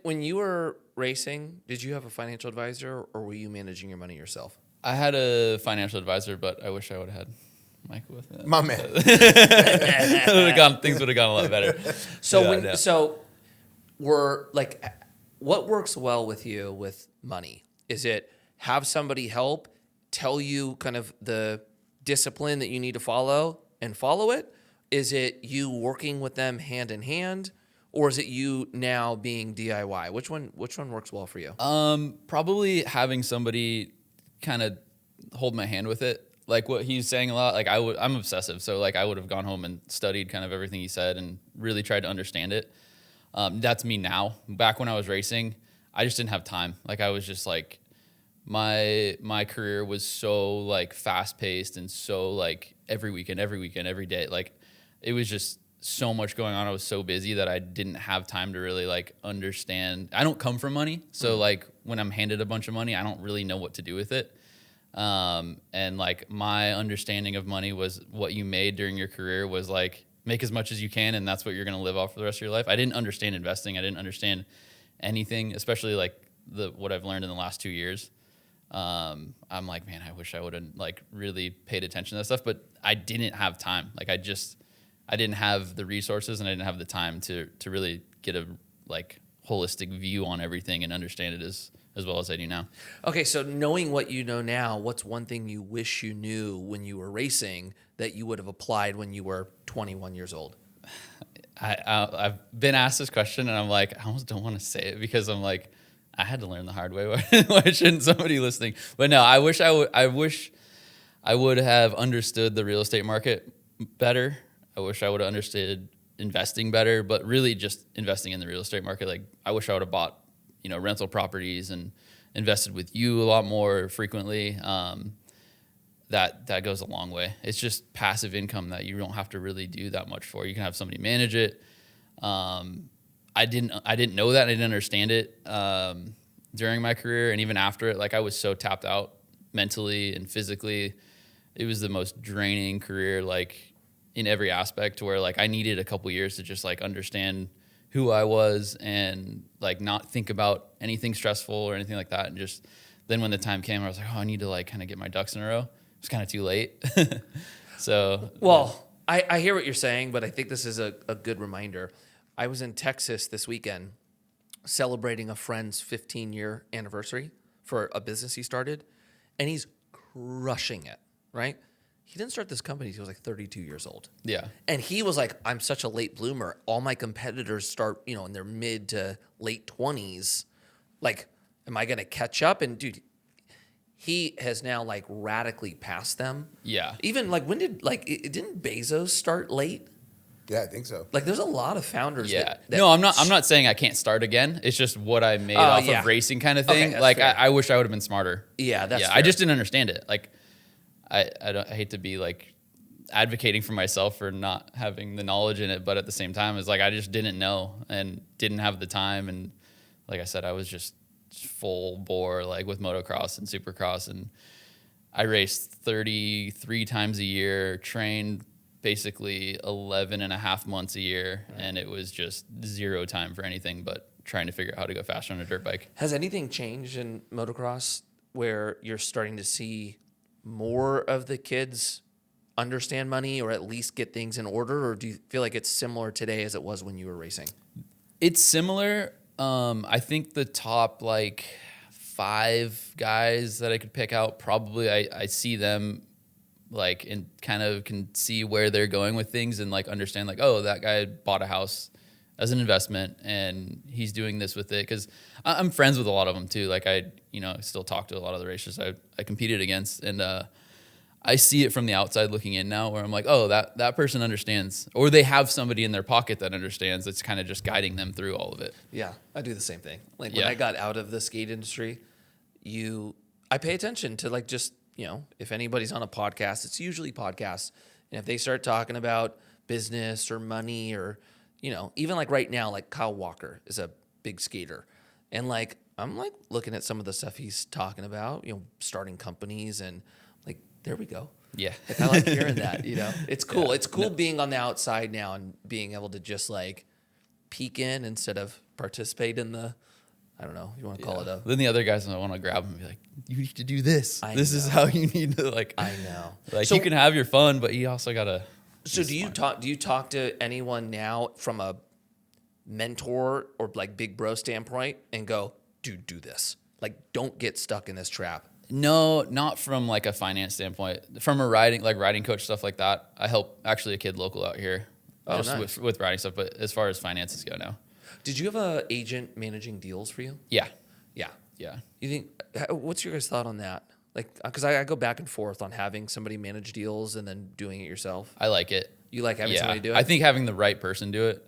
when you were racing, did you have a financial advisor or were you managing your money yourself? I had a financial advisor, but I wish I would have had Mike with it. My man. Things would have gone a lot better. So we're like, what works well with you with money? Is it have somebody help tell you kind of the discipline that you need to follow and follow it? Is it you working with them hand in hand? Or is it you now being DIY? Which one works well for you? Probably having somebody kind of hold my hand with it. Like what he's saying a lot, like I'm obsessive. So like I would have gone home and studied kind of everything he said and really tried to understand it. That's me now. Back when I was racing, I just didn't have time. Like I was just like, my career was so like fast paced and so like every weekend, every day. Like it was just so much going on. I was so busy that I didn't have time to really like understand. I don't come from money. So like when I'm handed a bunch of money, I don't really know what to do with it. And like my understanding of money was what you made during your career was like make as much as you can. And that's what you're going to live off for the rest of your life. I didn't understand investing. I didn't understand anything, especially like what I've learned in the last 2 years. I'm like, man, I wish I would have like really paid attention to that stuff, but I didn't have time. Like I didn't have the resources and I didn't have the time to really get a like holistic view on everything and understand it as well as I do now. Okay, so knowing what you know now, what's one thing you wish you knew when you were racing that you would have applied when you were 21 years old? I've been asked this question and I'm like, I almost don't want to say it because I'm like, I had to learn the hard way. Why shouldn't somebody listening? But no, I wish I would have understood the real estate market better. I wish I would have understood investing better, but really just investing in the real estate market. Like I wish I would have bought, rental properties and invested with you a lot more frequently. That goes a long way. It's just passive income that you don't have to really do that much for. You can have somebody manage it. I didn't know that. I didn't understand it during my career and even after it. Like I was so tapped out mentally and physically. It was the most draining career, like in every aspect, to where like I needed a couple years to just like understand who I was and like not think about anything stressful or anything like that. And just then when the time came, I was like, oh, I need to like kind of get my ducks in a row. It's kind of too late. So, well, I hear what you're saying, but I think this is a good reminder. I was in Texas this weekend celebrating a friend's 15-year anniversary for a business he started, and he's crushing it, right? He didn't start this company. He was like 32 years old. Yeah. And he was like, I'm such a late bloomer. All my competitors start, in their mid to late 20s. Like, am I going to catch up? And dude, he has now like radically passed them. Yeah. Even like didn't Bezos start late? Yeah, I think so. Like there's a lot of founders. Yeah. No, I'm not saying I can't start again. It's just what I made off of racing kind of thing. Okay, like I wish I would have been smarter. Yeah, that's fair. I just didn't understand it. Like I hate to be like advocating for myself for not having the knowledge in it, but at the same time, it's like I just didn't know and didn't have the time. And like I said, I was just full bore like with motocross and supercross, and I raced 33 times a year, trained basically 11 and a half months a year, and it was just zero time for anything but trying to figure out how to go faster on a dirt bike. Has anything changed in motocross where you're starting to see more of the kids understand money or at least get things in order, or do you feel like it's similar today as it was when you were racing? It's similar. I think the top like 5 guys that I could pick out, probably I see them like and kind of can see where they're going with things and like understand like, oh, that guy bought a house as an investment and he's doing this with it. Because I'm friends with a lot of them too. Like I still talk to a lot of the racers I competed against, and I see it from the outside looking in now, where I'm like, oh, that person understands, or they have somebody in their pocket that understands. That's kind of just guiding them through all of it. Yeah, I do the same thing. Like when I got out of the skate industry, I pay attention to like just, if anybody's on a podcast, it's usually podcasts. And if they start talking about business or money or, even like right now, like Kyle Walker is a big skater. And like, I'm like looking at some of the stuff he's talking about, starting companies, and like, there we go. Yeah. Like, I like hearing that, it's cool. Yeah. It's cool being on the outside now and being able to just like peek in instead of participate in the I don't know. You want to call it a. Then the other guys want to grab them and be like, you need to do this. This is how you need to like. I know. Like so, you can have your fun, but you also gotta. So do you talk to anyone now from a mentor or like big bro standpoint and go, dude, do this. Like, don't get stuck in this trap. No, not from like a finance standpoint. From a riding coach, stuff like that. I help actually a kid local out here nice. with riding stuff. But as far as finances go now. Did you have an agent managing deals for you? Yeah. You think, what's your guys' thought on that? Like, because I go back and forth on having somebody manage deals and then doing it yourself. I like it. You like having somebody do it? I think having the right person do it.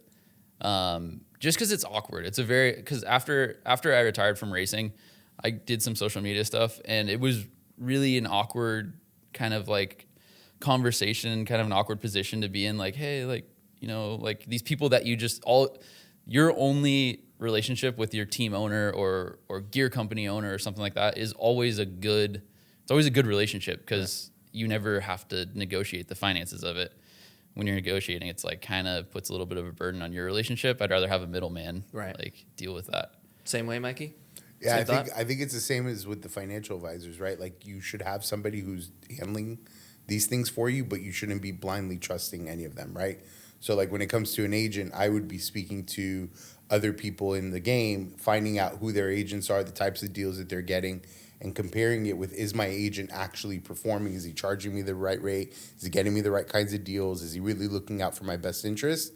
Just because it's awkward. Because after I retired from racing, I did some social media stuff, and it was really an awkward kind of like conversation, kind of an awkward position to be in. Like, hey, like, you know, like these people that your only relationship with your team owner or gear company owner or something like that is always a good relationship because you never have to negotiate the finances of it. When you're negotiating, it's like kind of puts a little bit of a burden on your relationship. I'd rather have a middleman like deal with that. Same way, Mikey? Yeah, I think it's the same as with the financial advisors, right? Like you should have somebody who's handling these things for you, but you shouldn't be blindly trusting any of them, right? So like when it comes to an agent, I would be speaking to other people in the game, finding out who their agents are, the types of deals that they're getting, and comparing it with, is my agent actually performing? Is he charging me the right rate? Is he getting me the right kinds of deals? Is he really looking out for my best interest?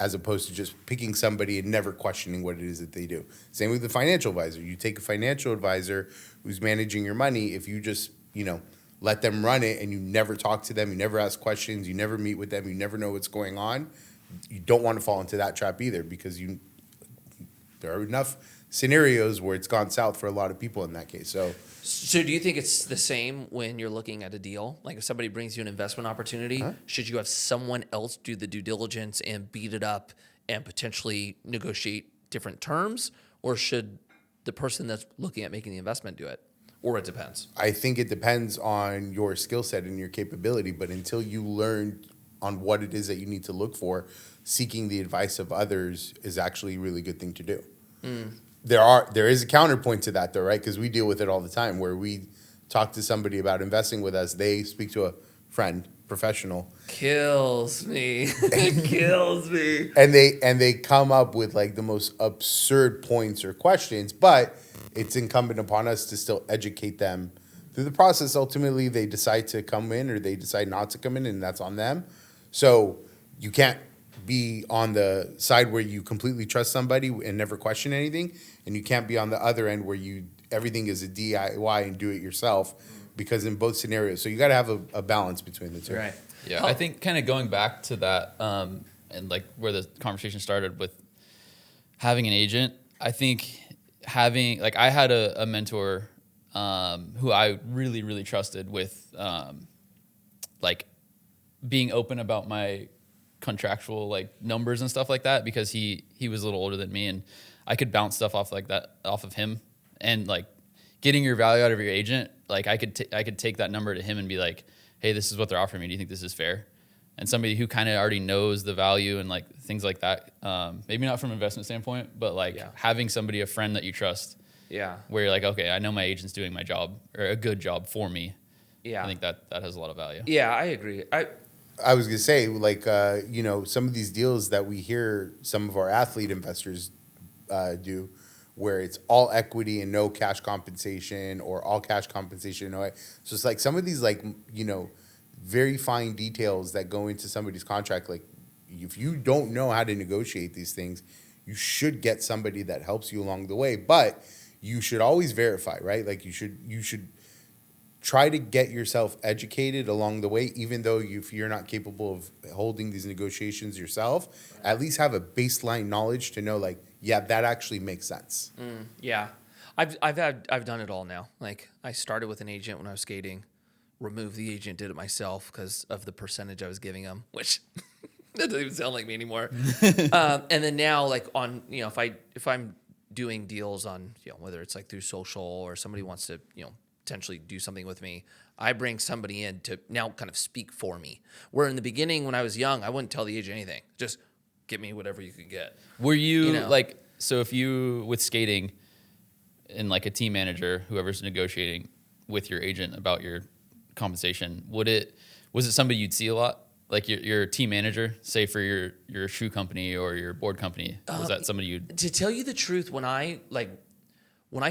As opposed to just picking somebody and never questioning what it is that they do. Same with the financial advisor. You take a financial advisor who's managing your money. If you just, let them run it and you never talk to them, you never ask questions, you never meet with them, you never know what's going on, you don't want to fall into that trap either because there are enough scenarios where it's gone south for a lot of people in that case. So do you think it's the same when you're looking at a deal? Like if somebody brings you an investment opportunity, should you have someone else do the due diligence and beat it up and potentially negotiate different terms? Or should the person that's looking at making the investment do it? Or it depends? I think it depends on your skill set and your capability. But until you learn on what it is that you need to look for, seeking the advice of others is actually a really good thing to do. There is a counterpoint to that, though, right? Because we deal with it all the time where we talk to somebody about investing with us. They speak to a friend, professional. Kills me. It kills me. And they come up with like the most absurd points or questions, but it's incumbent upon us to still educate them through the process. Ultimately, they decide to come in or they decide not to come in, and that's on them. So you can't be on the side where you completely trust somebody and never question anything, and you can't be on the other end where everything is a DIY and do it yourself, because in both scenarios, so you got to have a balance between the two. Right. Yeah, I think kind of going back to that and like where the conversation started with having an agent, I think having, like I had a mentor who I really, really trusted with like being open about my contractual like numbers and stuff like that, because he was a little older than me and I could bounce stuff off like that off of him, and like getting your value out of your agent, like I could take that number to him and be like, hey, this is what they're offering me. Do you think this is fair? And somebody who kind of already knows the value and like things like that, maybe not from an investment standpoint, but like having somebody, a friend that you trust, where you're like, okay, I know my agent's doing my job or a good job for me. I think that has a lot of value. I agree. I was gonna say, like, some of these deals that we hear some of our athlete investors do, where it's all equity and no cash compensation, or all cash compensation. No, so it's like some of these, like, very fine details that go into somebody's contract. Like, if you don't know how to negotiate these things, you should get somebody that helps you along the way. But you should always verify, right? Like, you should try to get yourself educated along the way, even though if you're not capable of holding these negotiations yourself, at least have a baseline knowledge to know, like, yeah, that actually makes sense. I've done it all now. Like, I started with an agent when I was skating, removed the agent, did it myself because of the percentage I was giving them, which that doesn't even sound like me anymore. And then now, like, on, if I'm doing deals on, whether it's like through social or somebody wants to, potentially do something with me, I bring somebody in to now kind of speak for me. Where in the beginning, when I was young, I wouldn't tell the agent anything. Just get me whatever you could get. Were you like, so if you, with skating, in like a team manager, whoever's negotiating with your agent about your compensation, was it somebody you'd see a lot? Like your team manager, say for your shoe company or your board company, was that somebody you'd... To tell you the truth, when I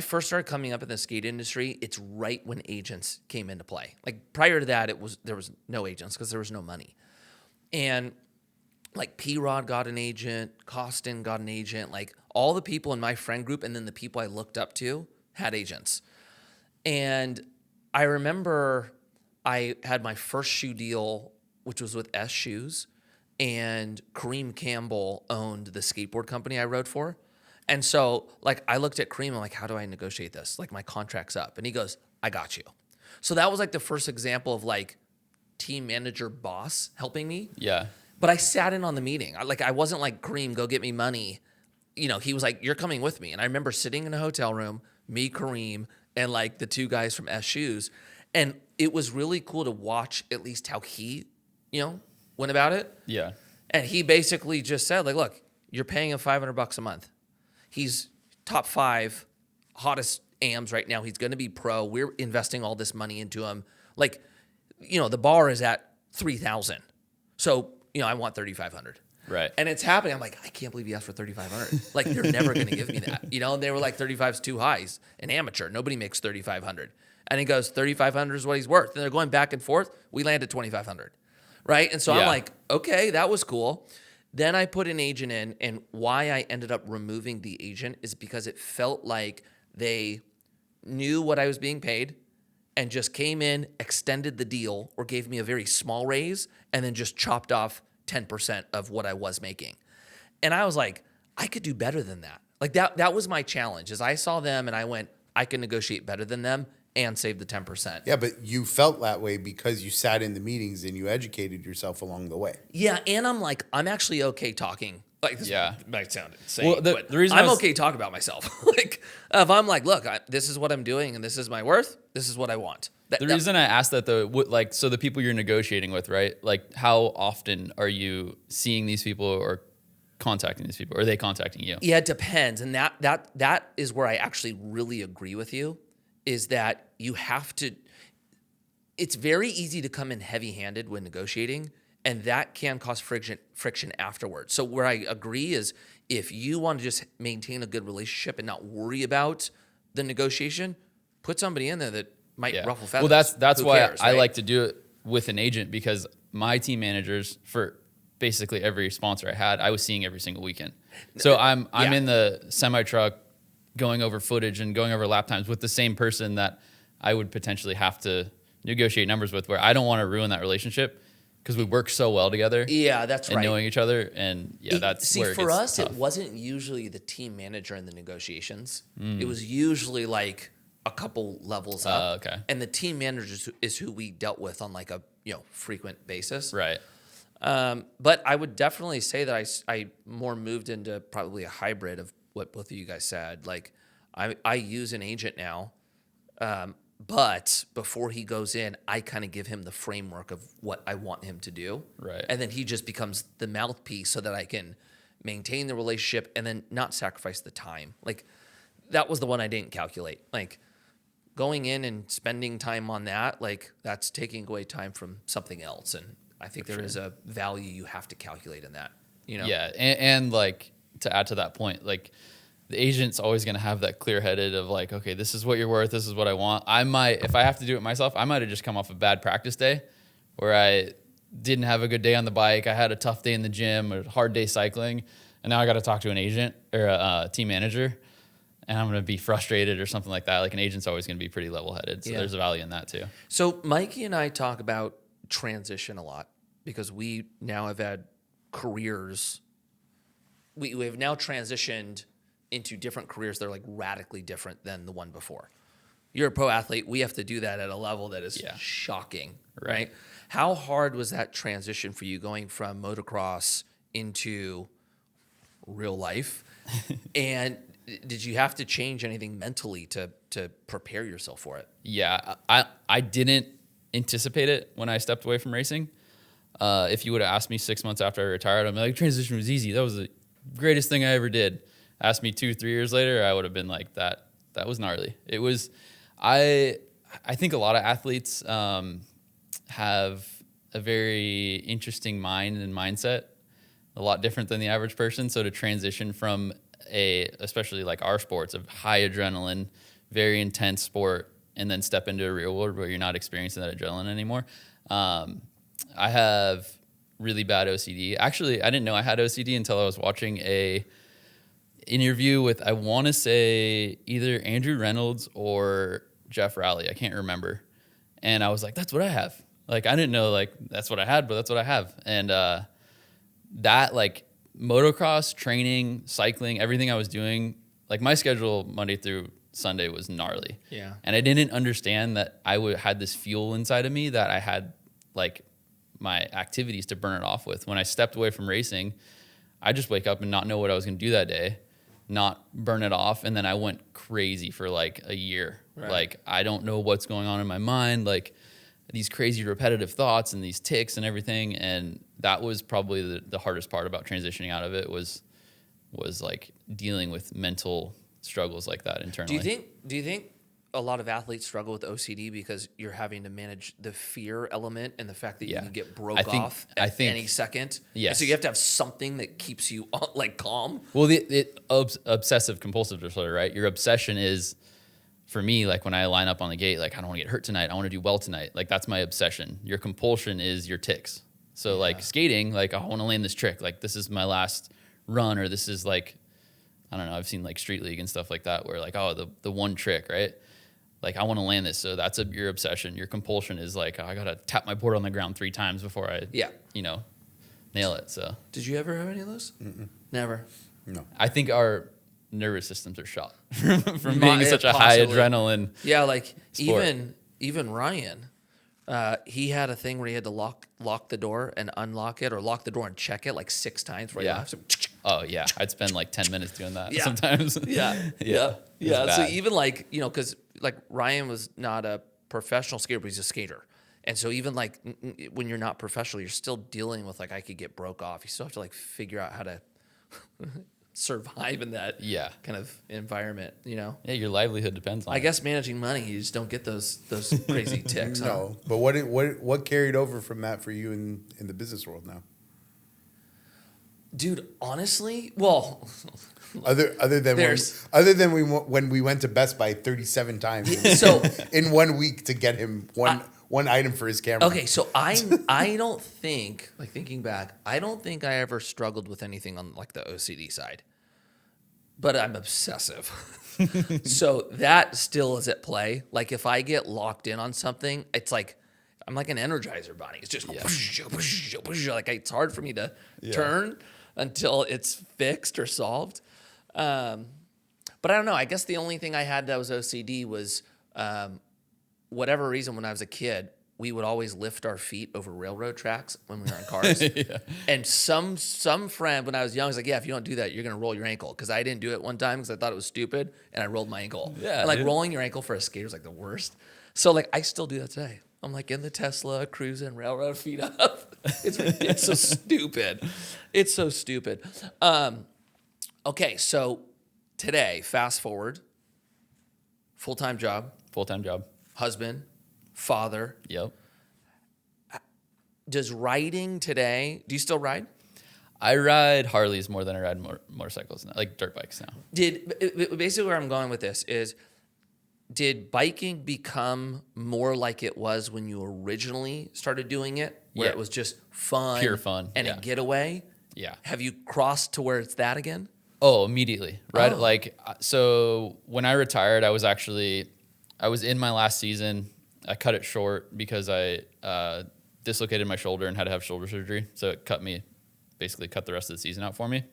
first started coming up in the skate industry, it's right when agents came into play. Like prior to that, there was no agents because there was no money. And like P-Rod got an agent, Costin got an agent, like all the people in my friend group and then the people I looked up to had agents. And I remember I had my first shoe deal, which was with S Shoes, and Kareem Campbell owned the skateboard company I rode for. And so like I looked at Kareem, I'm like, how do I negotiate this? Like my contract's up. And he goes, I got you. So that was like the first example of like team manager boss helping me. Yeah. But I sat in on the meeting. I wasn't like, Kareem, go get me money. You know, he was like, you're coming with me. And I remember sitting in a hotel room, me, Kareem, and like the two guys from S Shoes. And it was really cool to watch at least how he, went about it. Yeah. And he basically just said, like, look, you're paying him $500 a month. He's top 5 hottest AMs right now. He's going to be pro. We're investing all this money into him. Like, the bar is at 3,000. So, I want 3,500. Right. And it's happening. I'm like, I can't believe he asked for 3,500. Like, they're never going to give me that. And they were like, 35's too high. He's an amateur. Nobody makes 3,500. And he goes, 3,500 is what he's worth. And they're going back and forth. We land at 2,500. Right. And so I'm like, okay, that was cool. Then I put an agent in. And why I ended up removing the agent is because it felt like they knew what I was being paid and just came in, extended the deal, or gave me a very small raise, and then just chopped off 10% of what I was making. And I was like, I could do better than that. Like that was my challenge, is I saw them and I went, I can negotiate better than them and save the 10%. Yeah, but you felt that way because you sat in the meetings and you educated yourself along the way. Yeah, and I'm like, I'm actually okay talking. Like, this might sound insane, well, but the reason I'm okay talking about myself. Like, if I'm like, look, this is what I'm doing and this is my worth, this is what I want. The reason I asked that, though, so the people you're negotiating with, right? Like, how often are you seeing these people or contacting these people? Or are they contacting you? Yeah, it depends. And that is where I actually really agree with you, is that you have to, it's very easy to come in heavy-handed when negotiating, and that can cause friction afterwards. So where I agree is if you want to just maintain a good relationship and not worry about the negotiation, put somebody in there that might ruffle feathers. Well, that's why cares, I right? like to do it with an agent, because my team managers for basically every sponsor I had, I was seeing every single weekend. So I'm in the semi truck going over footage and going over lap times with the same person that I would potentially have to negotiate numbers with, where I don't want to ruin that relationship because we work so well together. Yeah, that's right. And knowing each other, and that's where it for gets us, tough. it wasn't usually the team manager in the negotiations. It was usually like a couple levels up. Okay. And the team manager is who we dealt with on like a frequent basis. Right. But I would definitely say that I more moved into probably a hybrid of what both of you guys said. Like I use an agent now, but before he goes in, I kind of give him the framework of what I want him to do. Right. And then he just becomes the mouthpiece so that I can maintain the relationship and then not sacrifice the time. Like that was the one I didn't calculate. Like going in and spending time on that, like that's taking away time from something else. And I think there is a value you have to calculate in that, Yeah. And like to add to that point, like the agent's always going to have that clear headed of like, okay, this is what you're worth. This is what I want. I might, if I have to do it myself, I might have just come off a bad practice day where I didn't have a good day on the bike. I had a tough day in the gym, a hard day cycling. And now I got to talk to an agent or a team manager, and I'm going to be frustrated or something like that. Like an agent's always going to be pretty level headed. So there's a value in that too. So Mikey and I talk about transition a lot because we now have had careers. We have now transitioned into different careers that are like radically different than the one before. You're a pro athlete. We have to do that at a level that is shocking, right? How hard was that transition for you going from motocross into real life? And did you have to change anything mentally to prepare yourself for it? Yeah, I didn't anticipate it when I stepped away from racing. If you would have asked me 6 months after I retired, I'm like, transition was easy. That was the greatest thing I ever did. Asked me 2-3 years later, I would have been like, that That was gnarly. It was, I think a lot of athletes have a very interesting mind and mindset, a lot different than the average person. So to transition from especially like our sports of high adrenaline, very intense sport, and then step into a real world where you're not experiencing that adrenaline anymore. I have really bad OCD. Actually, I didn't know I had OCD until I was watching a interview with, I want to say either Andrew Reynolds or Jeff Rowley. I can't remember. And I was like, that's what I have. Like, I didn't know like that's what I had, but that's what I have. And that like motocross training, cycling, everything I was doing, like my schedule Monday through Sunday was gnarly. Yeah. And I didn't understand that I had this fuel inside of me that I had like my activities to burn it off with. When I stepped away from racing, I just wake up and not know what I was going to do that day, not burn it off. And then I went crazy for like a year. Right. Like, I don't know what's going on in my mind. Like these crazy repetitive thoughts and these tics and everything. And that was probably the hardest part about transitioning out of it was like dealing with mental struggles like that internally. Do you think a lot of athletes struggle with OCD because you're having to manage the fear element and the fact that you can get off at any second? Yes. And so you have to have something that keeps you like calm. Well, obsessive compulsive disorder, right? Your obsession is, for me, like when I line up on the gate, like I don't want to get hurt tonight. I want to do well tonight. Like that's my obsession. Your compulsion is your tics. So like skating, like I want to land this trick. Like this is my last run, or this is like, I don't know. I've seen like Street League and stuff like that where like, oh, the one trick, right? Like I want to land this. So that's your obsession. Your compulsion is like, oh, I got to tap my board on the ground 3 times before I, nail it. So did you ever have any of those? Mm-mm. Never. No. I think our nervous systems are shot from being such a high adrenaline. Yeah. Like sport. even Ryan, he had a thing where he had to lock the door and unlock it, or lock the door and check it like 6 times before he left. So, oh yeah. I'd spend like 10 minutes doing that Yeah. sometimes. Yeah. It's So bad. even like, because like Ryan was not a professional skater, but he's a skater. And so even like when you're not professional, you're still dealing with like, I could get broke off. You still have to like figure out how to survive in that kind of environment, Yeah, your livelihood depends on I it. guess managing money, you just don't get those crazy ticks. No, but what carried over from that for you in the business world now? Dude, honestly, well, other than when we went to Best Buy 37 times so in 1 week to get him one item for his camera. okay, so I don't think, like thinking back, I don't think I ever struggled with anything on like the OCD side, but I'm obsessive. So that still is at play. Like if I get locked in on something, it's like I'm like an Energizer bunny. It's just like it's hard for me to turn until it's fixed or solved. But I don't know. I guess the only thing I had that was OCD was whatever reason when I was a kid, we would always lift our feet over railroad tracks when we were in cars. And some friend when I was young was like, yeah, if you don't do that, you're going to roll your ankle. Because I didn't do it one time because I thought it was stupid, and I rolled my ankle. Yeah, and like dude. rolling your ankle for a skater is like the worst. So like I still do that today. I'm like in the Tesla cruising, railroad feet up. It's so stupid. It's so stupid. Okay, so today, fast forward, full-time job, husband, father. Yep. Does riding today, do you still ride? I ride Harleys more than I ride motorcycles now, like dirt bikes now. Basically where I'm going with this is, did biking become more like it was when you originally started doing it, where it was just fun, Pure fun, and a getaway? Yeah. Have you crossed to where it's that again? Oh, immediately. Right. Oh. Like, so when I retired, I was in my last season. I cut it short because I dislocated my shoulder and had to have shoulder surgery. So it basically cut the rest of the season out for me.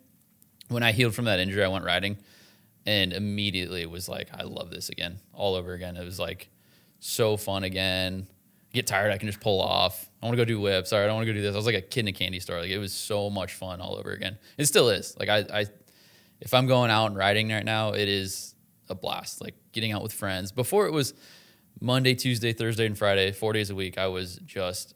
When I healed from that injury, I went riding, and immediately it was like, I love this again, all over again. It was like so fun again. Get tired, I can just pull off. I want to go do whips. Sorry, I don't want to go do this. I was like a kid in a candy store. Like, it was so much fun all over again. It still is. Like, if I'm going out and riding right now, it is a blast. Like getting out with friends. Before it was Monday, Tuesday, Thursday, and Friday, 4 days a week. I was just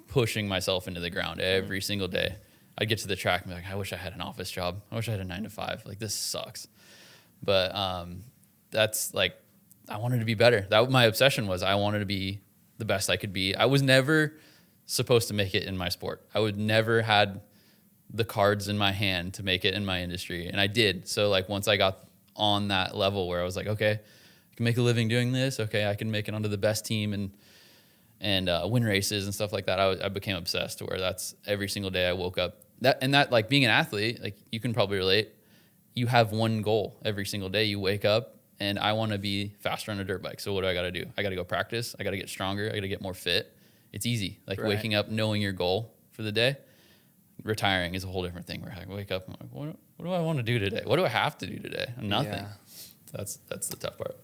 pushing myself into the ground every single day. I'd get to the track and be like, I wish I had an office job. I wish I had a 9 to 5. Like, this sucks. But that's like, I wanted to be better. That my obsession was I wanted to be the best I could be. I was never supposed to make it in my sport. I would never had the cards in my hand to make it in my industry. And I did. So like once I got on that level where I was like, okay, I can make a living doing this. Okay, I can make it onto the best team and win races and stuff like that. I became obsessed to where that's every single day I woke up. That like being an athlete, like you can probably relate. You have one goal every single day. You wake up and I want to be faster on a dirt bike. So what do I got to do? I got to go practice. I got to get stronger. I got to get more fit. It's easy. Like waking up, knowing your goal for the day. Retiring is a whole different thing where I wake up, I'm like, what do I want to do today? What do I have to do today? Nothing. Yeah. That's the tough part.